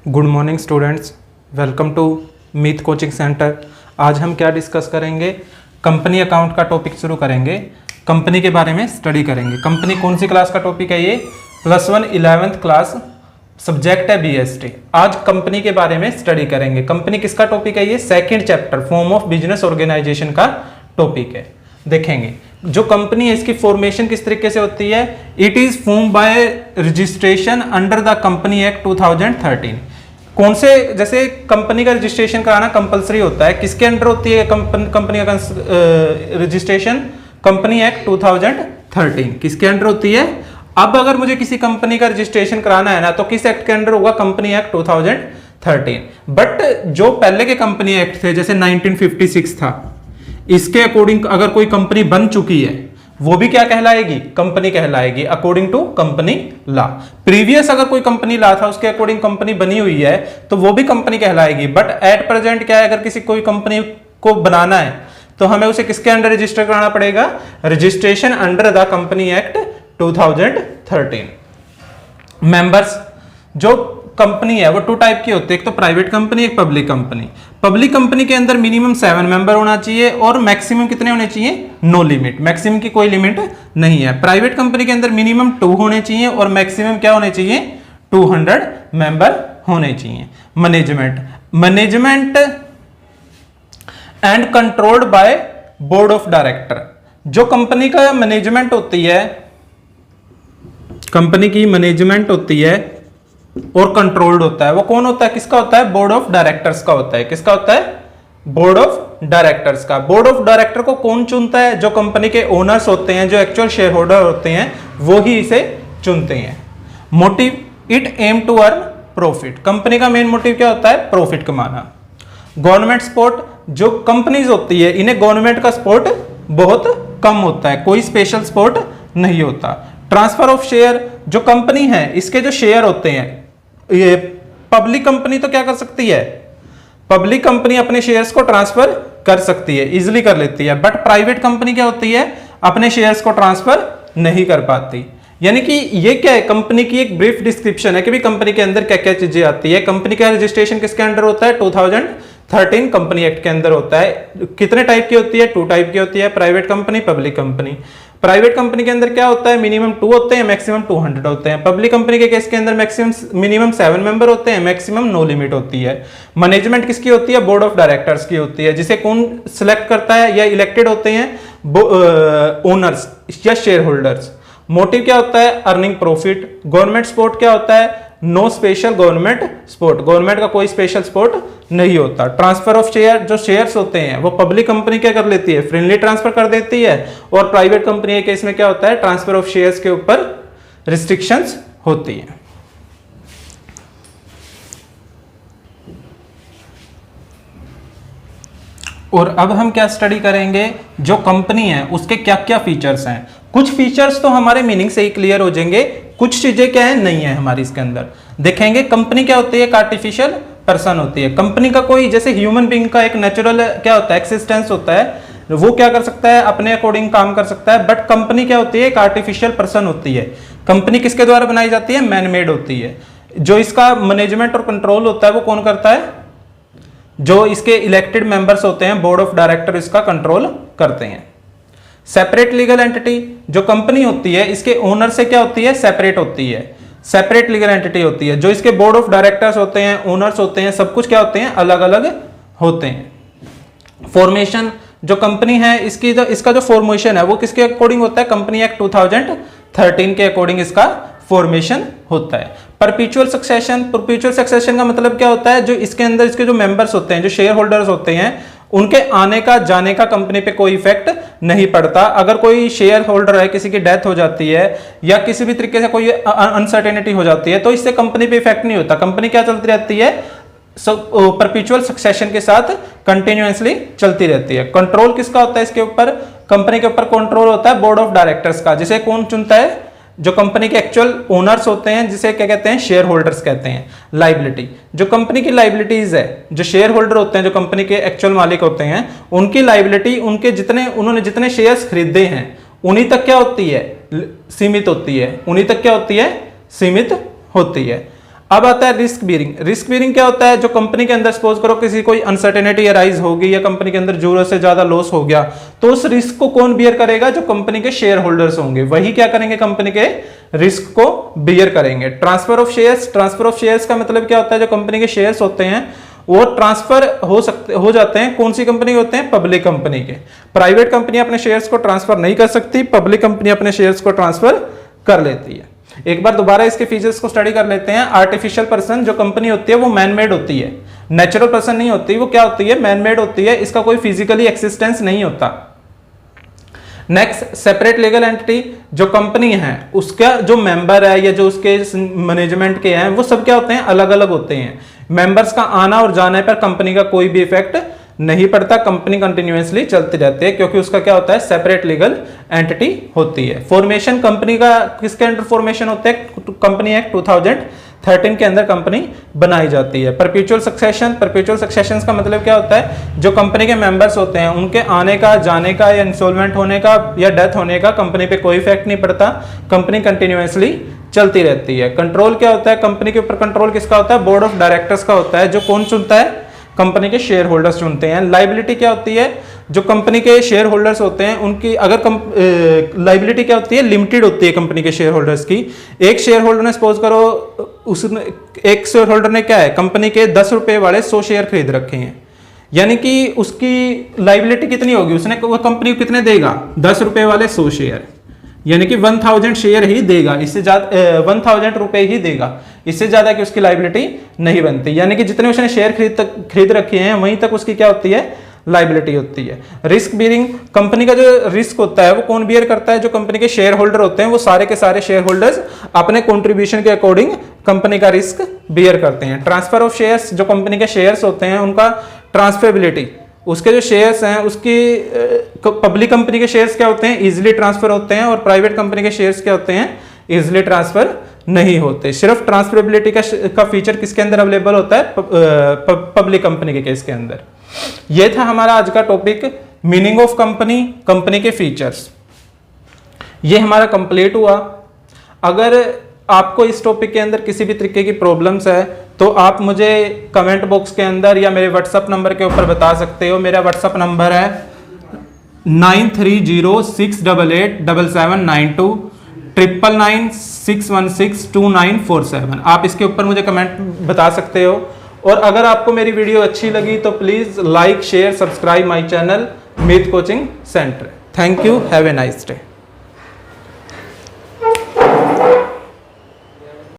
Good morning students, welcome to Meet coaching centre. आज हम क्या डिस्कस करेंगे? कंपनी अकाउंट का टॉपिक शुरू करेंगे। कंपनी के बारे में स्टडी करेंगे। कंपनी कौन सी क्लास का टॉपिक है? ये +1 11th क्लास, सब्जेक्ट है BST। आज कंपनी के बारे में स्टडी करेंगे। कंपनी किसका टॉपिक है? ये second chapter form of business organisation का टॉपिक है। देखेंगे जो कंपनी है इसकी फॉर्मेशन किस तरीके से होती है। It is form by registration under the company act 2013। कौन से, जैसे कंपनी का रजिस्ट्रेशन कराना कंपलसरी होता है, किसके अंडर होती है कंपनी का रजिस्ट्रेशन? कंपनी एक्ट 2013 किसके अंडर होती है? अब अगर मुझे किसी कंपनी का रजिस्ट्रेशन कराना है ना, तो किस एक्ट के अंडर होगा? Company act 2013। बट जो पहले के कंपनी एक्ट थे, जैसे 1956 था, इसके अकॉर्डिंग अगर कोई कंपनी बन चुकी है वो भी क्या कहलाएगी? कंपनी कहलाएगी, according to company law. Previous अगर कोई कंपनी लॉ था उसके अकॉर्डिंग कंपनी बनी हुई है तो वो भी कंपनी कहलाएगी। बट एट प्रेजेंट क्या है, अगर किसी कोई कंपनी को बनाना है तो हमें उसे किसके अंडर रजिस्टर कराना पड़ेगा? Registration under the company act 2013। Members, जो कंपनी है वो 2 टाइप की होती है, एक तो प्राइवेट कंपनी, एक पब्लिक कंपनी। पब्लिक कंपनी के अंदर मिनिमम 7 मेंबर होना चाहिए और मैक्सिमम कितने होने चाहिए? नो लिमिट, मैक्सिमम की कोई लिमिट नहीं है। प्राइवेट कंपनी के अंदर मिनिमम 2 होने चाहिए और मैक्सिमम क्या होने चाहिए? 200 मेंबर होने चाहिए। Management and controlled by board of director. जो कंपनी का मैनेजमेंट होती है, कंपनी की मैनेजमेंट होती है और कंट्रोल्ड होता है, वो कौन होता है? किसका होता है? बोर्ड ऑफ डायरेक्टर्स का होता है। किसका होता है? बोर्ड ऑफ डायरेक्टर्स का। बोर्ड ऑफ डायरेक्टर को कौन चुनता है? जो कंपनी के ओनर्स होते हैं, जो एक्चुअल शेयर होल्डर होते हैं, वो ही इसे चुनते हैं। Motive, it aim to earn profit. Company का मेन मोटिव क्या होता है? प्रॉफिट कमाना। गवर्नमेंट सपोर्ट, जो कंपनीज होती है इन्हें गवर्नमेंट का सपोर्ट बहुत कम होता है, कोई स्पेशल सपोर्ट नहीं होता। ट्रांसफर ऑफ शेयर, जो कंपनी है इसके जो शेयर होते हैं, ये पब्लिक कंपनी तो क्या कर सकती है? पब्लिक कंपनी अपने शेयर्स को ट्रांसफर कर सकती है, इजीली कर लेती है। बट प्राइवेट कंपनी क्या होती है? अपने शेयर्स को ट्रांसफर नहीं कर पाती। यानी कि ये क्या है? कंपनी की एक ब्रीफ डिस्क्रिप्शन है कि भी कंपनी के अंदर क्या क्या चीजें आती है। कंपनी का रजिस्ट्रेशन किसके अंडर होता है? 2013 कंपनी एक्ट के अंदर होता है। कितने टाइप की होती है? 2 टाइप की होती है, private company, public company. Private company के अंदर क्या होता है? मिनिमम 2 होते हैं, मैक्सिमम 200 होते हैं। पब्लिक कंपनी के केस के अंदर मिनिमम 7 मेंबर होते हैं, मैक्सिमम नो लिमिट होती है। मैनेजमेंट किसकी होती है? बोर्ड ऑफ डायरेक्टर्स की होती है, जिसे कौन सिलेक्ट करता है या इलेक्टेड होते हैं? ओनर्स या शेयर होल्डर्स। मोटिव क्या होता है? Earning profit. गवर्नमेंट सपोर्ट क्या होता है? No special government support, government का कोई स्पेशल सपोर्ट नहीं होता। ट्रांसफर ऑफ शेयर, जो शेयर्स होते हैं वो पब्लिक कंपनी क्या कर लेती है? फ्रीली ट्रांसफर कर देती है। और प्राइवेट कंपनी के केस में क्या होता है? ट्रांसफर ऑफ शेयर्स के ऊपर रिस्ट्रिक्शंस होती है। और अब हम क्या स्टडी करेंगे? जो कंपनी है उसके क्या क्या फीचर्स हैं। कुछ फीचर्स तो हमारे मीनिंग से ही क्लियर हो जाएंगे, कुछ चीजें क्या है नहीं है हमारी इसके अंदर। देखेंगे कंपनी क्या होती है? एक आर्टिफिशियल पर्सन होती है। कंपनी का कोई, जैसे ह्यूमन बीइंग का एक नेचुरल क्या होता है? एक्सिस्टेंस होता है, वो क्या कर सकता है? अपने अकॉर्डिंग काम कर सकता है। बट कंपनी क्या होती है? एक आर्टिफिशियल पर्सन होती है। कंपनी किसके द्वारा बनाई जाती है? मैन मेड होती है। जो इसका मैनेजमेंट और कंट्रोल होता है वो कौन करता है? जो इसके इलेक्टेड मेंबर्स होते हैं, बोर्ड ऑफ डायरेक्टर इसका कंट्रोल करते हैं। सेपरेट लीगल एंटिटी, जो कंपनी होती है इसके ओनर से क्या होती है? सेपरेट होती है, सेपरेट लीगल एंटिटी होती है। जो इसके बोर्ड ऑफ डायरेक्टर्स होते हैं, ओनर्स होते हैं, सब कुछ क्या होते हैं? अलग अलग होते हैं। फॉर्मेशन, जो कंपनी है इसका जो फॉर्मेशन है वो किसके अकॉर्डिंग होता है? कंपनी एक्ट 2013 के अकॉर्डिंग इसका फॉर्मेशन होता है। परपेचुअल सक्सेशन, परपेचुअल सक्सेशन का मतलब क्या होता है? जो इसके अंदर इसके जो मेंबर्स होते हैं, जो शेयर होल्डर्स होते हैं, उनके आने का जाने का कंपनी पे कोई इफेक्ट नहीं पड़ता। अगर कोई शेयर होल्डर है, किसी की डेथ हो जाती है या किसी भी तरीके से कोई अनसर्टेनिटी हो जाती है तो इससे कंपनी पे इफेक्ट नहीं होता। कंपनी क्या चलती रहती है? परपेचुअल सक्सेशन के साथ कंटिन्यूअसली चलती रहती है। कंट्रोल किसका होता है इसके ऊपर? कंपनी के ऊपर कंट्रोल होता है बोर्ड ऑफ डायरेक्टर्स का, जिसे कौन चुनता है? जो कंपनी के एक्चुअल ओनर्स होते हैं, जिसे क्या कहते हैं? शेयर होल्डर्स कहते हैं। लाइबिलिटी, जो कंपनी की लाइबिलिटीज है, जो शेयर होल्डर होते हैं, जो कंपनी के एक्चुअल मालिक होते हैं, उनकी लाइबिलिटी उनके उन्होंने जितने शेयर्स खरीदे हैं उन्हीं तक क्या होती है? सीमित होती है। उन्हीं तक क्या होती है? सीमित होती है। अब आता है रिस्क बीयरिंग। रिस्क बीयरिंग क्या होता है? जो कंपनी के अंदर सपोज करो किसी कोई अनसर्टेनिटी अराइज होगी या कंपनी के अंदर जरूरत से ज्यादा लॉस हो गया, तो उस रिस्क को कौन बियर करेगा? जो कंपनी के शेयर होल्डर्स होंगे, वही क्या करेंगे? कंपनी के रिस्क को बियर करेंगे। Transfer of shares. Transfer of shares का मतलब क्या होता है? जो कंपनी के शेयर्स होते हैं वो ट्रांसफर हो जाते हैं। कौन सी कंपनी होते हैं? पब्लिक कंपनी के। प्राइवेट कंपनी अपने शेयर्स को ट्रांसफर नहीं कर सकती, पब्लिक कंपनी अपने शेयर्स को ट्रांसफर कर लेती है। एक बार दोबारा इसके फीचर्स को स्टडी कर लेते हैं। आर्टिफिशियल पर्सन जो कंपनी होती है वो मैन मेड होती है, नेचुरल पर्सन नहीं होती। वो क्या होती है? मैन मेड होती है, इसका कोई फिजिकली एक्सिस्टेंस नहीं होता। Next, separate legal entity. जो कंपनी है उसका जो मेंबर है या जो उसके मैनेजमेंट के हैं वो सब क्या होते हैं? अलग अलग होते हैं। मेंबर्स का आना और जाने पर कंपनी का कोई भी इफेक्ट नहीं पड़ता, कंपनी कंटिन्यूअसली चलती रहती है क्योंकि उसका क्या होता है? सेपरेट लीगल एंटिटी होती है। फॉर्मेशन कंपनी का किसके अंडर फॉर्मेशन होता है? कंपनी एक्ट 2013 के अंदर कंपनी बनाई जाती है। Perpetual succession. परपेचुअल सक्सेशन का मतलब क्या होता है? जो कंपनी के मेंबर्स होते हैं उनके आने का, जाने का या इंसॉल्वेंट होने का या डेथ होने का कंपनी पे कोई इफेक्ट नहीं पड़ता, कंपनी कंटिन्यूअसली चलती रहती है। कंट्रोल क्या होता है? कंपनी के ऊपर कंट्रोल किसका होता है? बोर्ड ऑफ डायरेक्टर्स का होता है। जो कौन चुनता है? कंपनी के शेयर होल्डर्स चुनते हैं। लाइबिलिटी क्या होती है? जो कंपनी के शेयर होल्डर्स होते हैं उनकी अगर लाइबिलिटी क्या होती है? लिमिटेड होती है कंपनी के शेयर होल्डर्स की। एक शेयर होल्डर ने सपोज करो उसने एक शेयर होल्डर ने क्या है? कंपनी के 10 रुपए वाले 100 शेयर खरीद रखे हैं, यानी कि उसकी लाइबिलिटी कितनी होगी? उसने वो कंपनी को कितने देगा? 10 रुपए वाले 100 शेयर, यानी कि 1000 शेयर ही देगा, इससे ज्यादा 1000 रुपए ही देगा, इससे ज्यादा कि उसकी लाइबिलिटी नहीं बनती। यानी कि जितने उसने शेयर खरीद रखे हैं वहीं तक उसकी क्या होती है? लाइबिलिटी होती है। Risk bearing. कंपनी का जो रिस्क होता है वो कौन बियर करता है? जो कंपनी के शेयर होल्डर होते हैं वो सारे के सारे शेयर होल्डर्स अपने कंट्रीब्यूशन के अकॉर्डिंग कंपनी का रिस्क बियर करते हैं। Transfer of shares. जो कंपनी के शेयर्स होते हैं उनका ट्रांसफरेबिलिटी, उसके जो शेयर्स हैं उसकी पब्लिक कंपनी के शेयर्स क्या होते हैं? इजीली ट्रांसफर होते हैं और प्राइवेट कंपनी के शेयर्स क्या होते हैं? इजीली ट्रांसफर नहीं होते। सिर्फ ट्रांसफरेबिलिटी का फीचर किसके अंदर अवेलेबल होता है? पब्लिक कंपनी के केस के अंदर। ये था हमारा आज का topic, meaning of company, company के फीचर्स। ये हमारा कंप्लीट हुआ। अगर आपको इस टॉपिक के अंदर किसी भी तरीके की प्रॉब्लम्स है तो आप मुझे कमेंट बॉक्स के अंदर या मेरे व्हाट्सएप नंबर के ऊपर बता सकते हो। मेरा व्हाट्सएप नंबर है 9306887792 9996162947। आप इसके ऊपर मुझे कमेंट बता सकते हो। और अगर आपको मेरी वीडियो अच्छी लगी तो please like, share, subscribe my channel Meet coaching centre. Thank you, have a nice day.